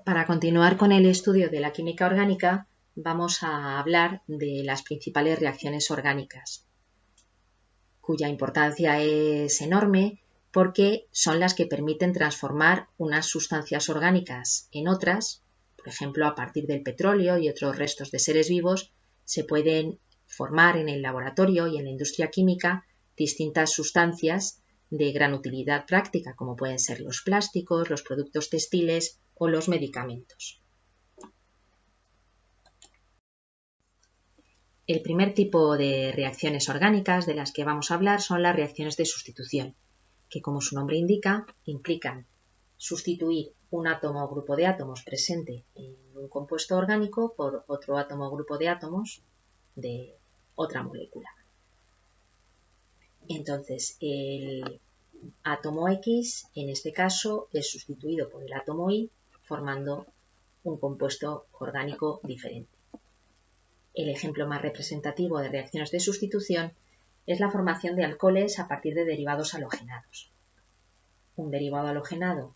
Para continuar con el estudio de la química orgánica, vamos a hablar de las principales reacciones orgánicas, cuya importancia es enorme porque son las que permiten transformar unas sustancias orgánicas en otras. Por ejemplo, a partir del petróleo y otros restos de seres vivos, se pueden formar en el laboratorio y en la industria química distintas sustancias de gran utilidad práctica, como pueden ser los plásticos, los productos textiles o los medicamentos. El primer tipo de reacciones orgánicas de las que vamos a hablar son las reacciones de sustitución, que como su nombre indica, implican sustituir un átomo o grupo de átomos presente en un compuesto orgánico por otro átomo o grupo de átomos de otra molécula. Entonces, el átomo X, en este caso, es sustituido por el átomo Y, formando un compuesto orgánico diferente. El ejemplo más representativo de reacciones de sustitución es la formación de alcoholes a partir de derivados halogenados. Un derivado halogenado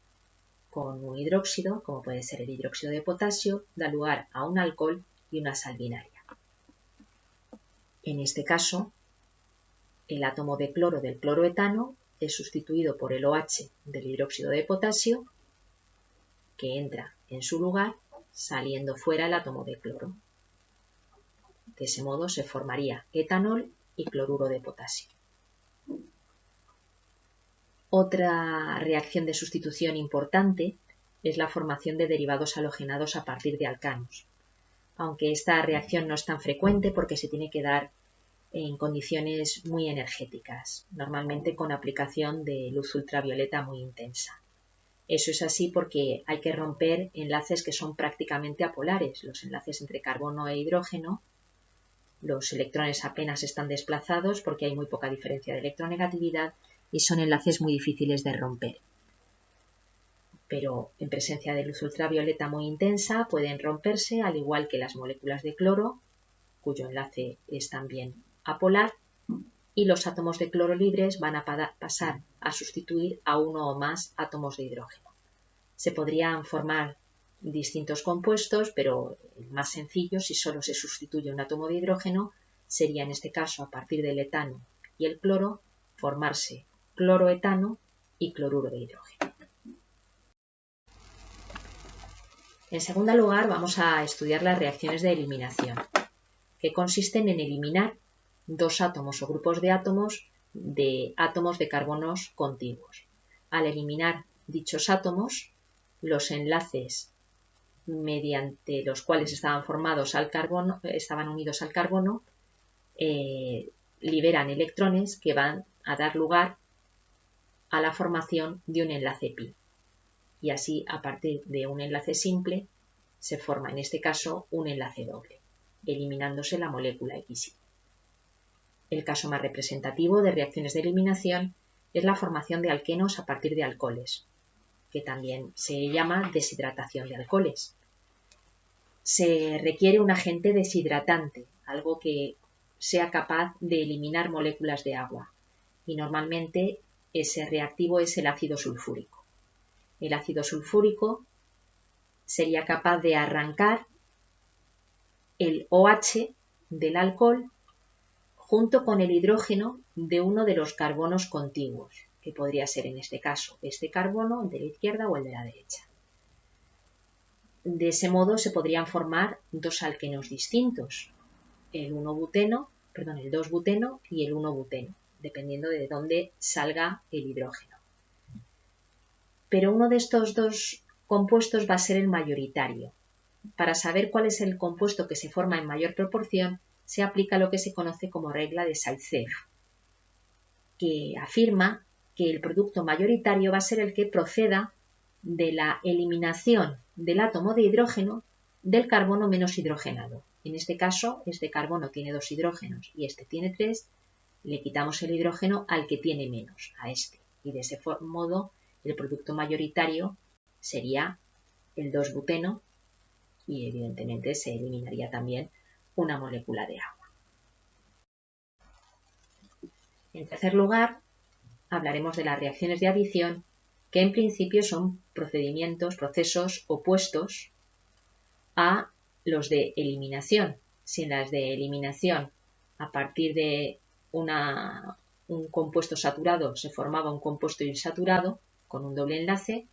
con un hidróxido, como puede ser el hidróxido de potasio, da lugar a un alcohol y una sal binaria. En este caso, el átomo de cloro del cloroetano es sustituido por el OH del hidróxido de potasio, que entra en su lugar, saliendo fuera el átomo de cloro. De ese modo se formaría etanol y cloruro de potasio. Otra reacción de sustitución importante es la formación de derivados halogenados a partir de alcanos, aunque esta reacción no es tan frecuente porque se tiene que dar en condiciones muy energéticas, normalmente con aplicación de luz ultravioleta muy intensa. Eso es así porque hay que romper enlaces que son prácticamente apolares, los enlaces entre carbono e hidrógeno. Los electrones apenas están desplazados porque hay muy poca diferencia de electronegatividad y son enlaces muy difíciles de romper. Pero en presencia de luz ultravioleta muy intensa pueden romperse, al igual que las moléculas de cloro, cuyo enlace es también apolar, y los átomos de cloro libres van a pasar a sustituir a uno o más átomos de hidrógeno. Se podrían formar distintos compuestos, pero el más sencillo, si solo se sustituye un átomo de hidrógeno, sería en este caso, a partir del etano y el cloro, formarse cloroetano y cloruro de hidrógeno. En segundo lugar, vamos a estudiar las reacciones de eliminación, que consisten en eliminar dos átomos o grupos de átomos de carbonos contiguos. Al eliminar dichos átomos, los enlaces mediante los cuales estaban unidos al carbono, liberan electrones que van a dar lugar a la formación de un enlace pi. Y así, a partir de un enlace simple, se forma en este caso un enlace doble, eliminándose la molécula XY. El caso más representativo de reacciones de eliminación es la formación de alquenos a partir de alcoholes, que también se llama deshidratación de alcoholes. Se requiere un agente deshidratante, algo que sea capaz de eliminar moléculas de agua, y normalmente ese reactivo es el ácido sulfúrico. El ácido sulfúrico sería capaz de arrancar el OH del alcohol junto con el hidrógeno de uno de los carbonos contiguos, que podría ser en este caso este carbono, el de la izquierda o el de la derecha. De ese modo se podrían formar dos alquenos distintos, el 2-buteno y el 1-buteno, dependiendo de dónde salga el hidrógeno. Pero uno de estos dos compuestos va a ser el mayoritario. Para saber cuál es el compuesto que se forma en mayor proporción, se aplica lo que se conoce como regla de Zaitsev, que afirma que el producto mayoritario va a ser el que proceda de la eliminación del átomo de hidrógeno del carbono menos hidrogenado. En este caso, este carbono tiene 2 hidrógenos y este tiene 3, le quitamos el hidrógeno al que tiene menos, a este. Y de ese modo, el producto mayoritario sería el 2-buteno y evidentemente se eliminaría también una molécula de agua. En tercer lugar, hablaremos de las reacciones de adición, que en principio son procesos opuestos a los de eliminación. Si en las de eliminación, a partir de un compuesto saturado se formaba un compuesto insaturado con un doble enlace,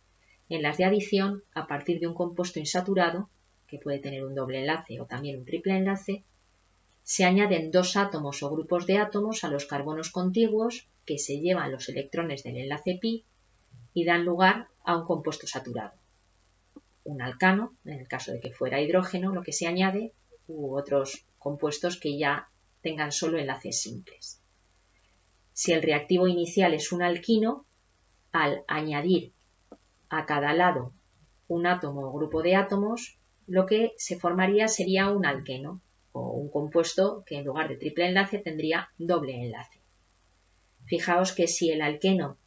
en las de adición, a partir de un compuesto insaturado, que puede tener un doble enlace o también un triple enlace, se añaden dos átomos o grupos de átomos a los carbonos contiguos que se llevan los electrones del enlace pi y dan lugar a un compuesto saturado. Un alcano, en el caso de que fuera hidrógeno, lo que se añade, u otros compuestos que ya tengan solo enlaces simples. Si el reactivo inicial es un alquino, al añadir a cada lado un átomo o grupo de átomos, lo que se formaría sería un alqueno, o un compuesto que en lugar de triple enlace tendría doble enlace. Fijaos que si el alqueno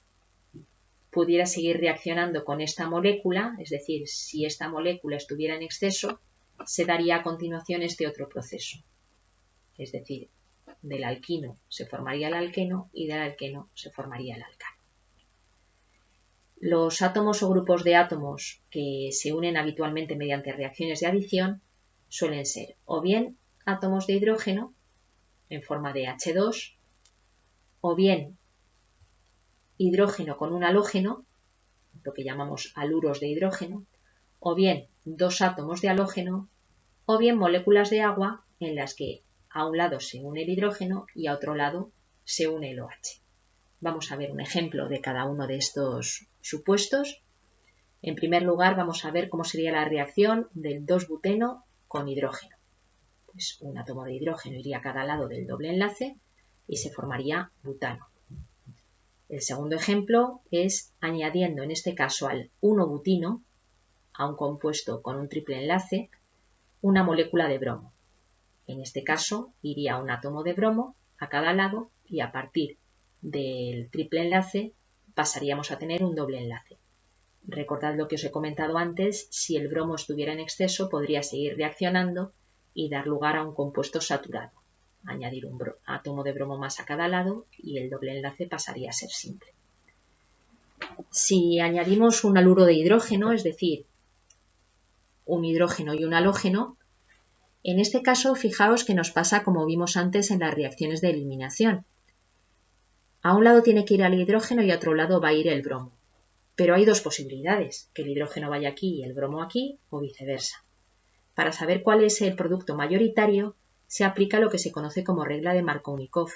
pudiera seguir reaccionando con esta molécula, es decir, si esta molécula estuviera en exceso, se daría a continuación este otro proceso. Es decir, del alquino se formaría el alqueno y del alqueno se formaría el alcano. Los átomos o grupos de átomos que se unen habitualmente mediante reacciones de adición suelen ser o bien átomos de hidrógeno en forma de H2, o bien hidrógeno con un halógeno, lo que llamamos haluros de hidrógeno, o bien dos átomos de halógeno, o bien moléculas de agua en las que a un lado se une el hidrógeno y a otro lado se une el OH. Vamos a ver un ejemplo de cada uno de estos supuestos. En primer lugar, vamos a ver cómo sería la reacción del 2-buteno con hidrógeno. Pues un átomo de hidrógeno iría a cada lado del doble enlace y se formaría butano. El segundo ejemplo es añadiendo en este caso al 1-butino, a un compuesto con un triple enlace, una molécula de bromo. En este caso iría un átomo de bromo a cada lado y a partir del triple enlace pasaríamos a tener un doble enlace. Recordad lo que os he comentado antes, si el bromo estuviera en exceso podría seguir reaccionando y dar lugar a un compuesto saturado. Añadir un átomo de bromo más a cada lado y el doble enlace pasaría a ser simple. Si añadimos un haluro de hidrógeno, es decir, un hidrógeno y un halógeno, en este caso fijaos que nos pasa como vimos antes en las reacciones de eliminación. A un lado tiene que ir el hidrógeno y a otro lado va a ir el bromo. Pero hay dos posibilidades, que el hidrógeno vaya aquí y el bromo aquí o viceversa. Para saber cuál es el producto mayoritario, se aplica lo que se conoce como regla de Markovnikov,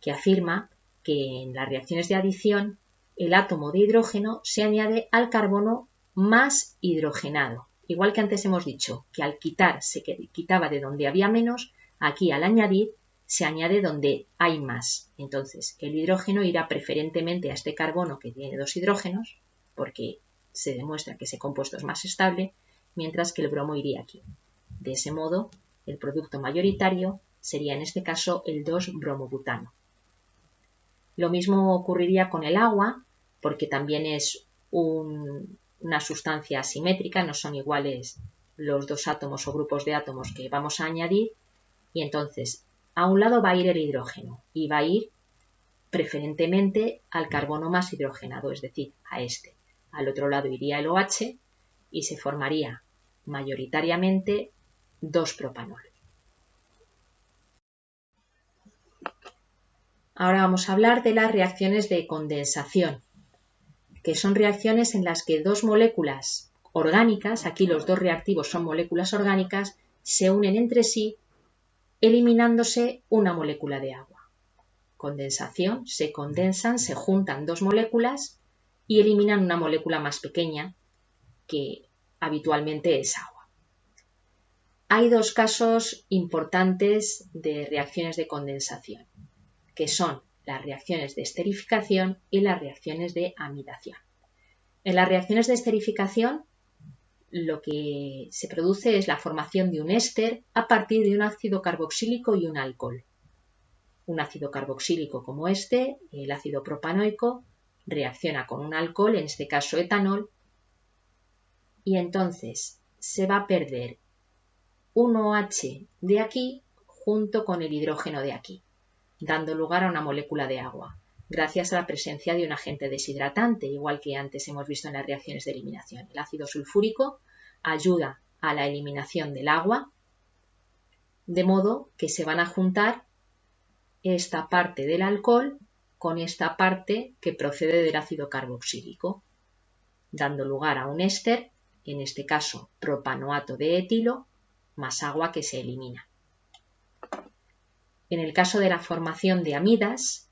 que afirma que en las reacciones de adición el átomo de hidrógeno se añade al carbono más hidrogenado. Igual que antes hemos dicho que al quitar se quitaba de donde había menos, aquí al añadir se añade donde hay más. Entonces el hidrógeno irá preferentemente a este carbono que tiene dos hidrógenos, porque se demuestra que ese compuesto es más estable, mientras que el bromo iría aquí. De ese modo, el producto mayoritario sería en este caso el 2-bromobutano. Lo mismo ocurriría con el agua, porque también es una sustancia asimétrica, no son iguales los dos átomos o grupos de átomos que vamos a añadir, y entonces a un lado va a ir el hidrógeno y va a ir preferentemente al carbono más hidrogenado, es decir, a este. Al otro lado iría el OH y se formaría mayoritariamente 2-propanol. Ahora vamos a hablar de las reacciones de condensación, que son reacciones en las que dos moléculas orgánicas, aquí los dos reactivos son moléculas orgánicas, se unen entre sí eliminándose una molécula de agua. Condensación, se condensan, se juntan dos moléculas y eliminan una molécula más pequeña que habitualmente es agua. Hay dos casos importantes de reacciones de condensación, que son las reacciones de esterificación y las reacciones de amidación. En las reacciones de esterificación, lo que se produce es la formación de un éster a partir de un ácido carboxílico y un alcohol. Un ácido carboxílico como este, el ácido propanoico, reacciona con un alcohol, en este caso etanol, y entonces se va a perder un OH de aquí junto con el hidrógeno de aquí, dando lugar a una molécula de agua. gracias a la presencia de un agente deshidratante, igual que antes hemos visto en las reacciones de eliminación. El ácido sulfúrico ayuda a la eliminación del agua, de modo que se van a juntar esta parte del alcohol con esta parte que procede del ácido carboxílico, dando lugar a un éster, en este caso propanoato de etilo, más agua que se elimina. En el caso de la formación de amidas,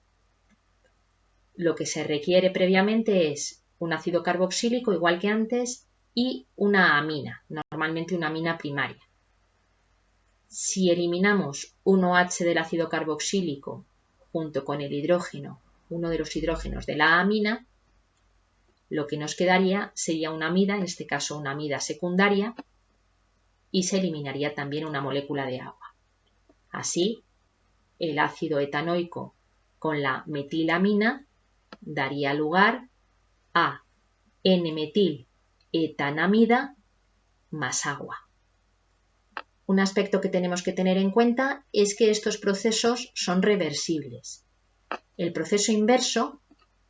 lo que se requiere previamente es un ácido carboxílico, igual que antes, y una amina, normalmente una amina primaria. Si eliminamos un OH del ácido carboxílico junto con el hidrógeno, uno de los hidrógenos de la amina, lo que nos quedaría sería una amida, en este caso una amida secundaria, y se eliminaría también una molécula de agua. Así, el ácido etanoico con la metilamina daría lugar a N-metil-etanamida más agua. Un aspecto que tenemos que tener en cuenta es que estos procesos son reversibles. El proceso inverso,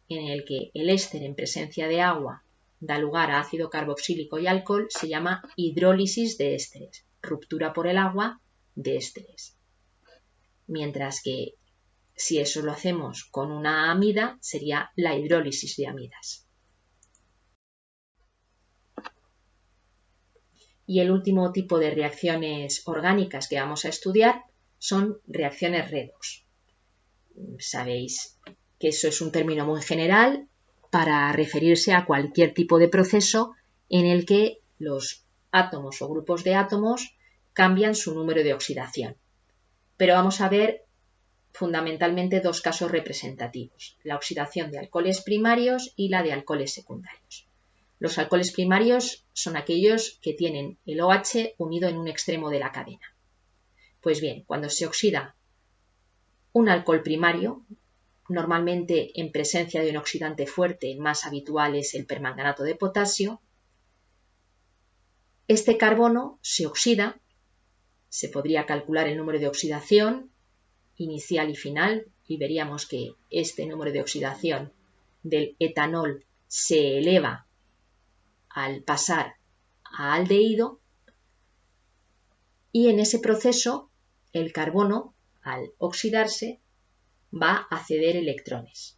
en el que el éster en presencia de agua da lugar a ácido carboxílico y alcohol, se llama hidrólisis de ésteres, ruptura por el agua de ésteres. Mientras que si eso lo hacemos con una amida, sería la hidrólisis de amidas. Y el último tipo de reacciones orgánicas que vamos a estudiar son reacciones redox. Sabéis que eso es un término muy general para referirse a cualquier tipo de proceso en el que los átomos o grupos de átomos cambian su número de oxidación. Pero vamos a ver fundamentalmente dos casos representativos, la oxidación de alcoholes primarios y la de alcoholes secundarios. Los alcoholes primarios son aquellos que tienen el OH unido en un extremo de la cadena. Pues bien, cuando se oxida un alcohol primario, normalmente en presencia de un oxidante fuerte, el más habitual es el permanganato de potasio, este carbono se oxida, se podría calcular el número de oxidación inicial y final, y veríamos que este número de oxidación del etanol se eleva al pasar a aldehído, y en ese proceso el carbono, al oxidarse, va a ceder electrones.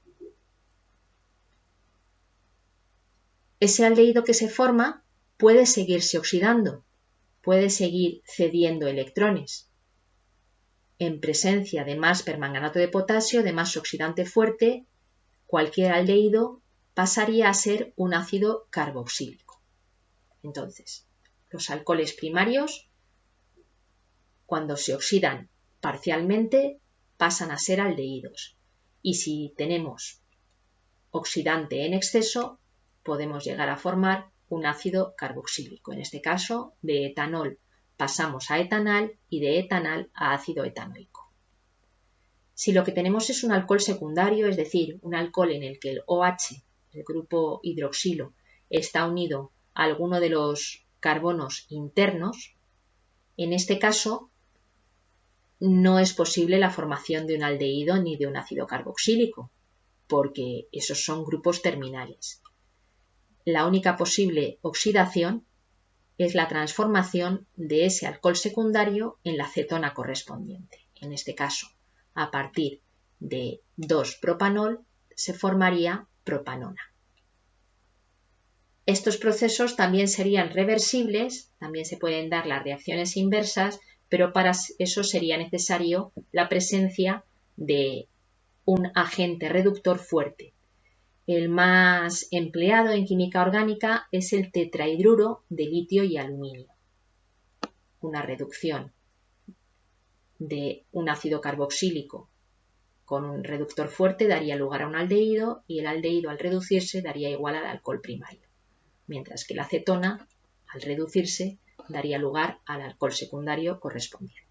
Ese aldehído que se forma puede seguirse oxidando, puede seguir cediendo electrones. En presencia de más permanganato de potasio, de más oxidante fuerte, cualquier aldehído pasaría a ser un ácido carboxílico. Entonces, los alcoholes primarios, cuando se oxidan parcialmente, pasan a ser aldehídos. Y si tenemos oxidante en exceso, podemos llegar a formar un ácido carboxílico. En este caso, de etanol pasamos a etanal y de etanal a ácido etanoico. Si lo que tenemos es un alcohol secundario, es decir, un alcohol en el que el OH, el grupo hidroxilo, está unido a alguno de los carbonos internos, en este caso no es posible la formación de un aldehído ni de un ácido carboxílico, porque esos son grupos terminales. La única posible oxidación es la transformación de ese alcohol secundario en la cetona correspondiente. En este caso, a partir de 2-propanol se formaría propanona. Estos procesos también serían reversibles, también se pueden dar las reacciones inversas, pero para eso sería necesario la presencia de un agente reductor fuerte. El más empleado en química orgánica es el tetrahidruro de litio y aluminio. Una reducción de un ácido carboxílico con un reductor fuerte daría lugar a un aldehído, y el aldehído al reducirse daría igual al alcohol primario, mientras que la cetona al reducirse daría lugar al alcohol secundario correspondiente.